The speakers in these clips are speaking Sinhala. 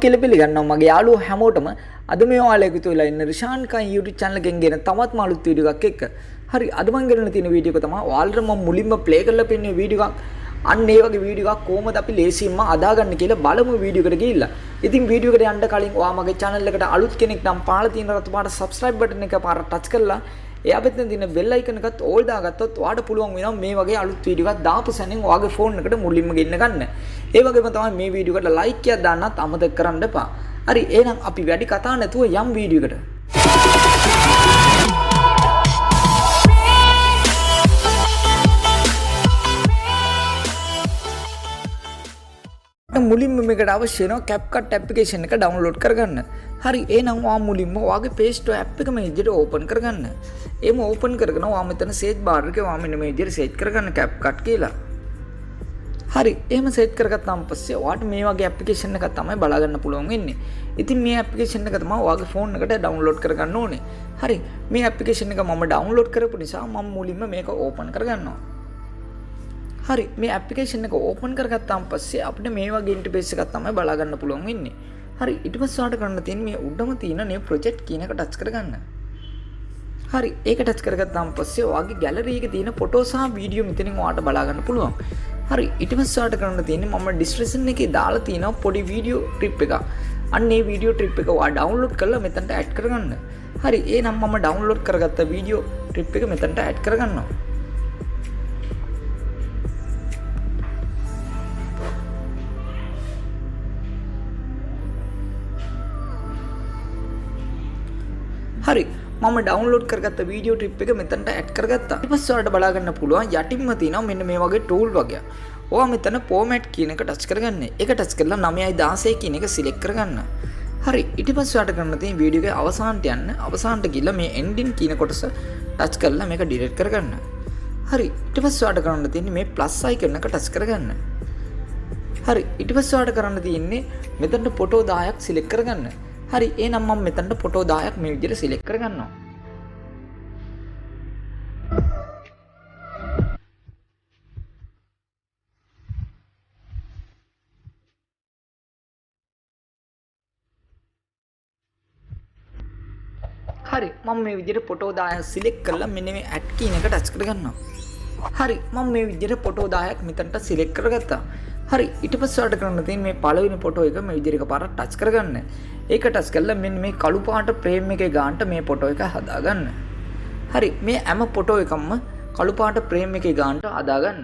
කියලා පිළිගන්නවා මගේ යාළුවෝ හැමෝටම අද මේ ඔයාලා එකතු වෙලා ඉන්න රිෂාන් කන් YouTube channel එකෙන් ගෙන තවත් අලුත් වීඩියෝ එකක් එක්ක. හරි අද මම ගෙනන තියෙන වීඩියෝ එක තමයි ඔයාලට මම මුලින්ම ප්ලේ කරලා පෙන්නන වීඩියෝ එකක්. අන්න ඒ වගේ වීඩියෝ එකක් කොහොමද අපි ලේසියෙන්ම අදාගන්න කියලා බලමු වීඩියෝ එකට ගිහිල්ලා. ඉතින් වීඩියෝ එකට යන්න කලින් ඔයා මගේ channel එකට අලුත් කෙනෙක් නම් පාලා තියෙන රතු පාට subscribe button එක පාර touch කරලා එයා පැත්තෙන් තියෙන bell icon එකත් all දාගත්තොත් ඔයාට පුළුවන් වෙනවා මේ වගේ අලුත් වීඩියෝ එකක් දාපු සැනින් ඔයාගේ phone එකට මුලින්ම ගෙන්න ගන්න. ඒ වගේම තමයි මේ වීඩියෝ එකට like එකක් දාන්නත් අමතක කරන්න එපා. හරි එහෙනම් අපි වැඩි කතා නැතුව යම් වීඩියෝ එකට. මුලින්ම මේකට අවශ්‍ය වෙනවා Capcut application එක download කරගන්න. හරි එහෙනම් ඔයා මුලින්ම ඔයාගේ Play Store app එක මේ විදිහට open කරගන්න. එහෙම open කරගෙන ඔයා මෙතන search bar එකේ ඔයා මෙන්න මේ විදිහට search කරගන්න Capcut කියලා. හරි එහෙම search කරගත්තාම පස්සේ ඔයාට මේ වගේ application එකක් තමයි බලා ගන්න පුළුවන් වෙන්නේ. ඉතින් මේ application එක තමයි ඔයාගේ phone එකට download කරගන්න ඕනේ. හරි මේ application එක මම download කරපු නිසා මම මුලින්ම මේක open කරගන්නවා. හරි මේ ඇප්ලිකේෂන් එක ඕපන් කරගත්තාම පස්සේ අපිට මේ වගේ ඉන්ටර්ෆේස් එකක් තමයි බලා ගන්න පුළුවන් වෙන්නේ. හරි ඊට පස්සේ ඔයාලට කරන්න තියෙන්නේ මේ උඩම තියෙන new project කියන එක ටච් කරගන්න. හරි ඒක ටච් කරගත්තාම පස්සේ ඔයාගේ gallery එකේ තියෙන ෆොටෝ සහ වීඩියෝ මෙතනින් ඔයාලට බලා ගන්න පුළුවන්. හරි ඊට පස්සේ ඔයාලට කරන්න තියෙන්නේ මම description එකේ දාලා තියෙන පොඩි වීඩියෝ ට්‍රිප් එකක්. අන්න ඒ වීඩියෝ ට්‍රිප් එක ඔයා download කරලා මෙතනට add කරගන්න. හරි එහෙනම් මම download කරගත්ත වීඩියෝ ට්‍රිප් එක මෙතනට add කරගන්නවා. හරි මම ඩවුන්ලෝඩ් කරගත්ත වීඩියෝ ට්‍රිප් එක මෙතනට ඇඩ් කරගත්තා. ඊට පස්සේ ඔයාලට බලා ගන්න පුළුවන් යටින්ම තියෙනවා මෙන්න මේ වගේ ටූල් වගේක්. ඔයා මෙතන format කියන එක ටච් කරගන්න. ඒක ටච් කරලා 9:16 කියන එක සිලෙක්ට් කරගන්න. හරි ඊට පස්සේ ඔයාලට කරන්න තියෙන වීඩියෝ එකේ අවසානට යන්න. අවසානට ගිහලා මේ ending කියන කොටස ටච් කරලා මේක ඩිලීට් කරගන්න. හරි ඊට පස්සේ ඔයාලට කරන්න තියෙන්නේ මේ plus icon එක ටච් කරගන්න. හරි ඊට පස්සේ ඔයාලට කරන්න තියෙන්නේ මෙතන ෆොටෝ 10ක් සිලෙක්ට් කරගන්න. හරි එහෙනම් මම මෙතනට ෆොටෝ 10ක් මේ විදිහට සිලෙක්ට් කරගන්නවා. හරි මම මේ විදිහට ෆොටෝ 10ක් සිලෙක්ට් කරලා මෙන්න මේ ඇඩ් කියන එක ටච් කරගන්නවා. හරි මම මේ විදිහට ෆොටෝ 10ක් මෙතනට සිලෙක්ට් කරගත්තා. හරි ඊට පස්සේ ඔයාලට කරන්න තියෙන්නේ මේ පළවෙනි ෆොටෝ එක මේ විදිහට එකපාරක් ටච් කරගන්න. ඒක ටච් කරලා මෙන්න මේ කළු පාට ෆ්‍රේම් එකේ ගානට මේ ෆොටෝ එක හදාගන්න. හරි මේ හැම ෆොටෝ එකක්ම කළු පාට ෆ්‍රේම් එකේ ගානට හදාගන්න.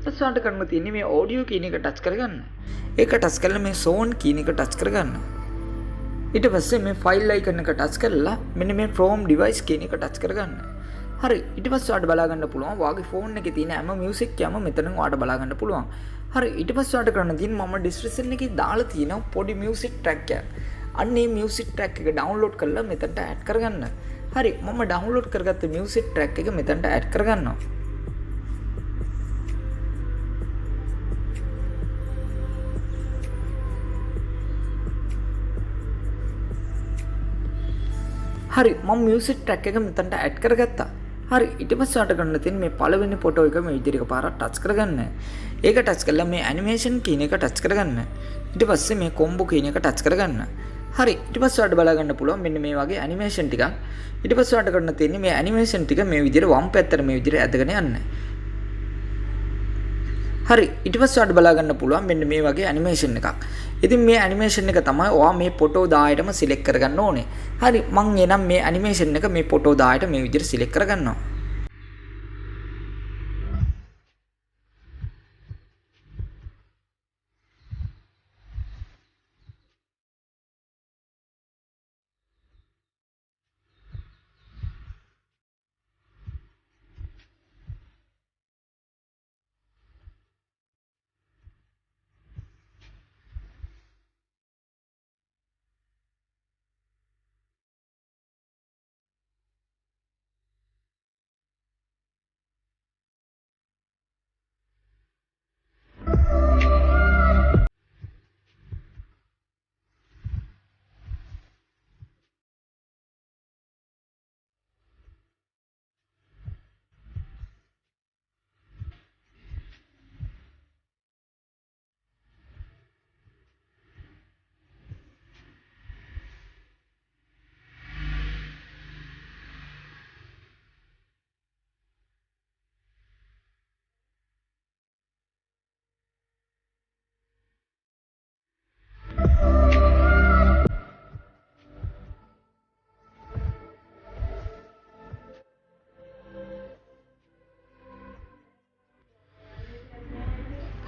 ඊට කරන්න තියෙන්නේ මේ audio කියන එක ටච් කරගන්න. ඒක ටච් කරලා මේ sound කියන එක ටච් කරගන්න. ඊට පස්සේ මේ file icon එක ටච් කරලා මෙන්න මේ from device කියන එක ටච් කරගන්න. හරි ඊට පස්සේ ඔයාලට බලා ගන්න පුළුවන් ඔයාගේ phone එකේ තියෙන හැම music එකම මෙතනින් ඔයාලට බලා ගන්න පුළුවන්. හරි ඊට පස්සේ ඔයාලට කරන්න තියෙන්නේ මම description එකේ දාලා තියෙන පොඩි music track එකක්. අන්න මේ music track එක download කරලා මෙතනට add කරගන්න. හරි මම download කරගත්ත music track එක මෙතනට add කරගන්නවා. හරි මම මියුසික් ට්‍රැක් එක මෙතනට ඇඩ් කරගත්තා. හරි ඊට පස්සේ ඔයාලට කරන්න තියෙන්නේ මේ පළවෙනි ෆොටෝ එක මේ විදිහට එකපාරක් ටච් කරගන්න. ඒක ටච් කරලා මේ ඇනිමේෂන් කියන එක ටච් කරගන්න. ඊට පස්සේ මේ කොම්බෝ කියන එක ටච් කරගන්න. හරි ඊට පස්සේ ඔයාලට බලා ගන්න පුළුවන් මෙන්න මේ වගේ ඇනිමේෂන් ටිකක්. ඊට පස්සේ ඔයාලට කරන්න තියෙන්නේ මේ ඇනිමේෂන් ටික මේ විදිහට වම් පැත්තට මේ විදිහට ඇදගෙන යන්න. හරි ඊට පස්සේ ඔයාලට බලා ගන්න පුළුවන් මෙන්න මේ වගේ ඇනිමේෂන් එකක්. ඉතින් මේ ඇනිමේෂන් එක තමයි ඔයා මේ ෆොටෝ 10ටම සිලෙක්ට් කරගන්න ඕනේ. හරි මම එනම් මේ ඇනිමේෂන් එක මේ ෆොටෝ 10ට මේ විදිහට සිලෙක්ට් කරගන්නවා.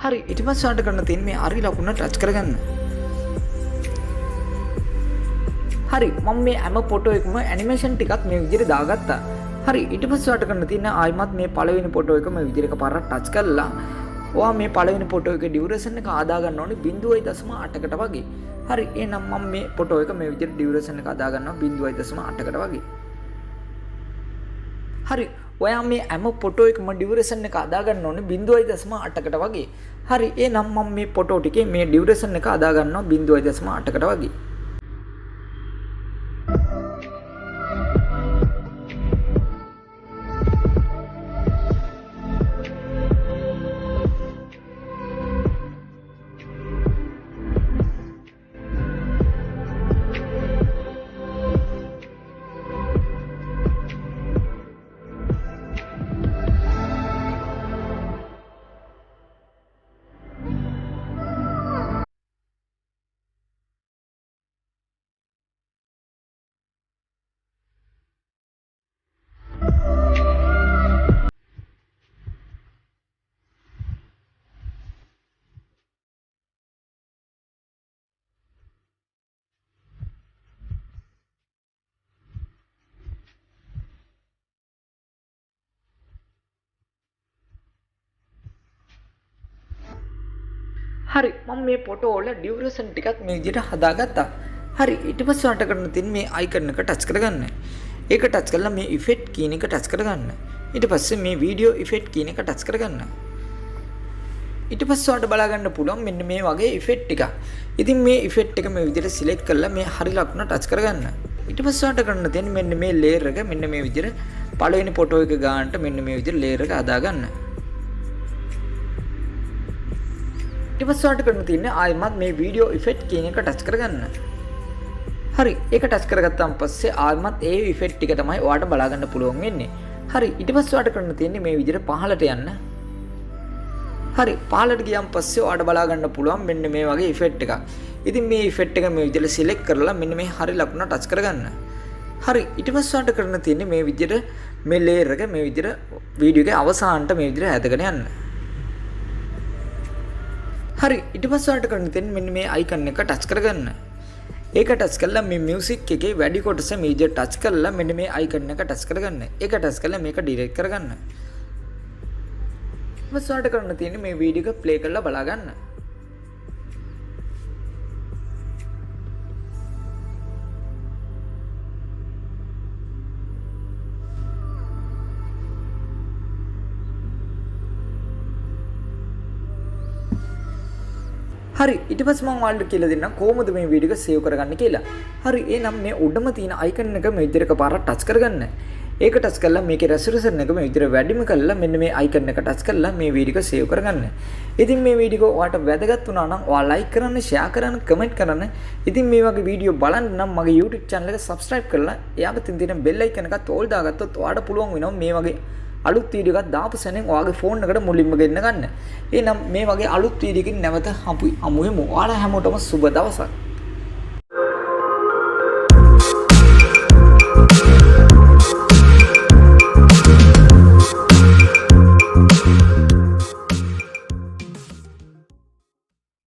හරි ඊට පස්සේ ඔයාලට කරන්න තියෙන්නේ මේ අරි ලකුණ ටච් කරගන්න. හරි මම මේ හැම ෆොටෝ එකම ඇනිමේෂන් ටිකක් මේ විදිහට දාගත්තා. හරි ඊට පස්සේ ඔයාලට කරන්න තියෙන්නේ ආයිමත් මේ පළවෙනි ෆොටෝ එක මේ විදිහට එකපාරක් ටච් කරලා ඔයා මේ පළවෙනි ෆොටෝ එකේ ඩියුරේෂන් එක ආදා ගන්න ඕනේ 0.8කට වගේ. හරි එහෙනම් මම මේ ෆොටෝ එක මේ විදිහට ඩියුරේෂන් එක ආදා ගන්නවා 0.8කට වගේ. හරි ඔයා මේ හැම ෆොටෝ එකම ඩියුරේෂන් එක අදා ගන්න ඕනේ 0.8කට වගේ. හරි එහෙනම් මම මේ ෆොටෝ ටිකේ මේ ඩියුරේෂන් එක අදා ගන්නවා 0.8කට වගේ. හරි මම මේ ෆොටෝ වල ඩියුරේෂන් ටිකක් මේ විදිහට හදාගත්තා. හරි ඊට පස්සේ ඔයාලට කරන්න තියෙන්නේ මේ අයිකන් එක ටච් කරගන්න. ඒක ටච් කරලා මේ ඉෆෙක්ට් කීන එක ටච් කරගන්න. ඊට පස්සේ මේ වීඩියෝ ඉෆෙක්ට් කීන එක ටච් කරගන්න. ඊට පස්සේ ඔයාලට බලා ගන්න පුළුවන් මෙන්න මේ වගේ ඉෆෙක්ට් ටිකක්. ඉතින් මේ ඉෆෙක්ට් එක මේ විදිහට සිලෙක්ට් කරලා මේ හරි ලකුණ ටච් කරගන්න. ඊට පස්සේ ඔයාලට කරන්න තියෙන්නේ මෙන්න මේ ලේයර් එක මෙන්න මේ විදිහට පළවෙනි ෆොටෝ එක ගන්නට මෙන්න මේ විදිහට ලේයර් එක හදා ගන්න. ඊට පස්සේ ඔයාලට කරන්න තියෙන්නේ ආයෙමත් මේ වීඩියෝ ඉෆෙක්ට් කියන එක ටච් කරගන්න. හරි ඒක ටච් කරගත්තාන් පස්සේ ආයෙමත් ඒ ඉෆෙක්ට් ටික තමයි ඔයාලට බලා ගන්න පුළුවන් වෙන්නේ. හරි ඊට පස්සේ ඔයාලට කරන්න තියෙන්නේ මේ විදිහට පහළට යන්න. හරි පහළට ගියන් පස්සේ ඔයාලට බලා ගන්න පුළුවන් මෙන්න මේ වගේ ඉෆෙක්ට් එකක්. ඉතින් මේ ඉෆෙක්ට් එක මේ විදිහට සිලෙක්ට් කරලා මෙන්න මේ හරි ලකුණ ටච් කරගන්න. හරි ඊට පස්සේ ඔයාලට කරන්න තියෙන්නේ මේ විදිහට මේ ලේයර් එක මේ විදිහට වීඩියෝ එකේ අවසානට මේ විදිහට ඇදගෙන යන්න. හරි ඊට පස්සේ ඔයාලට කරන්න තියෙන්නේ මෙන්න මේ අයිකන් එක ටච් කරගන්න. ඒක ටච් කරලා මේ මියුසික් එකේ වැඩි කොටස මේ විදිහට ටච් කරලා මෙන්න මේ අයිකන් එක ටච් කරගන්න. ඒක ටච් කරලා මේක ඩිලීට් කරගන්න. ඊට පස්සේ ඔයාලට කරන්න තියෙන්නේ මේ වීඩියෝ එක ප්ලේ කරලා බලා ගන්න. හරි ඊට පස්සේ මම ඔයාලට කියලා දෙන්නම් කොහොමද මේ වීඩියෝ එක සේව් කරගන්න කියලා. හරි එහෙනම් මේ උඩම තියෙන අයිකන් එක මේ විදිහට එකපාරක් ටච් කරගන්න. ඒක ටච් කරලා මේකේ රෙසොලුෂන් එක මේ විදිහට වැඩිම කරලා මෙන්න මේ අයිකන් එක ටච් කරලා මේ වීඩියෝ එක සේව් කරගන්න. ඉතින් මේ වීඩියෝ ඔයාලට වැදගත් වුණා නම් ඔයා ලයික් කරන්න, ෂෙයා කරන්න, කමෙන්ට් කරන්න. ඉතින් මේ වගේ වීඩියෝ බලන්න නම් මගේ YouTube channel එක subscribe කරලා එයාට තියෙන bell icon එකත් ඕල් දාගත්තොත් ඔයාලට පුළුවන් වෙනවා මේ වගේ අලුත් වීඩියෝ එකක් දාපු සැනින් ඔයාගේ ෆෝන් එකට මුලින්ම ගෙන්න ගන්න. එහෙනම් මේ වගේ අලුත් වීඩියෝ එකකින් නැවත හමුවෙමු. ඔයාලා හැමෝටම සුබ දවසක්.